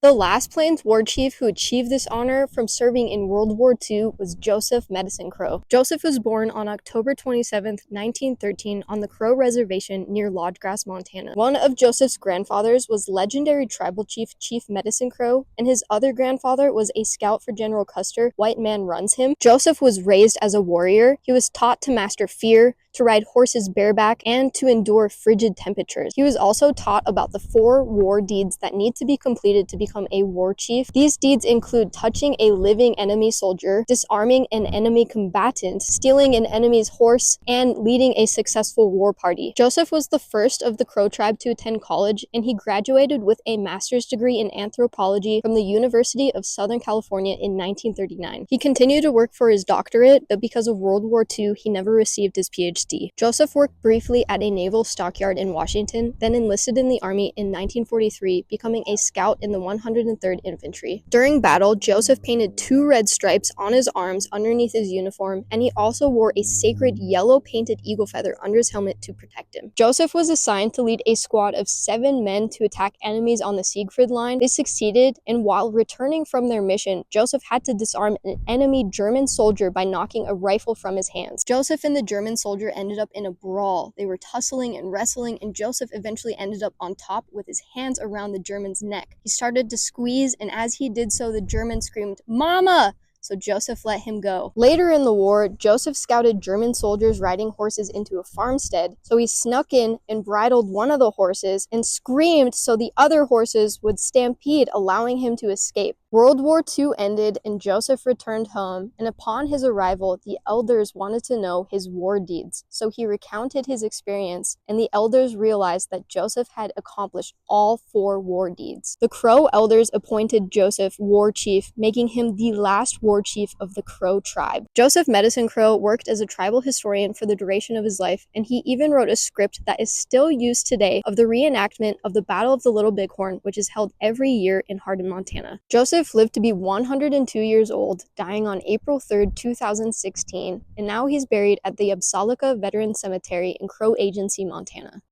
The last Plains war chief who achieved this honor from serving in World War II was Joseph Medicine Crow. Joseph was born on October 27, 1913, on the Crow Reservation near Lodgegrass, Montana. One of Joseph's grandfathers was legendary tribal chief Chief Medicine Crow, and his other grandfather was a scout for General Custer. White Man Runs Him. Joseph was raised as a warrior. He was taught to master fear, to ride horses bareback, and to endure frigid temperatures. He was also taught about the 4 war deeds that need to be completed to become a war chief. These deeds include touching a living enemy soldier, disarming an enemy combatant, stealing an enemy's horse, and leading a successful war party. Joseph was the first of the Crow tribe to attend college, and he graduated with a master's degree in anthropology from the University of Southern California in 1939. He continued to work for his doctorate, but because of World War II, he never received his PhD. Joseph worked briefly at a naval stockyard in Washington, then enlisted in the Army in 1943, becoming a scout in the 103rd Infantry. During battle, Joseph painted 2 red stripes on his arms underneath his uniform, and he also wore a sacred yellow painted eagle feather under his helmet to protect him. Joseph was assigned to lead a squad of 7 men to attack enemies on the Siegfried Line. They succeeded, and while returning from their mission, Joseph had to disarm an enemy German soldier by knocking a rifle from his hands. Joseph and the German soldier ended up in a brawl. They were tussling and wrestling, and Joseph eventually ended up on top with his hands around the German's neck. He started to squeeze, and as he did so, the German screamed, "Mama!" So Joseph let him go. Later in the war, Joseph scouted German soldiers riding horses into a farmstead, so he snuck in and bridled one of the horses and screamed so the other horses would stampede, allowing him to escape. World War II ended and Joseph returned home, and upon his arrival, the elders wanted to know his war deeds, so he recounted his experience, and the elders realized that Joseph had accomplished all 4 war deeds. The Crow elders appointed Joseph war chief, making him the last war chief of the Crow tribe. Joseph Medicine Crow worked as a tribal historian for the duration of his life, and he even wrote a script that is still used today of the reenactment of the Battle of the Little Bighorn, which is held every year in Hardin, Montana. Joseph lived to be 102 years old, dying on April 3, 2016, and now he's buried at the Absalica Veterans Cemetery in Crow Agency, Montana.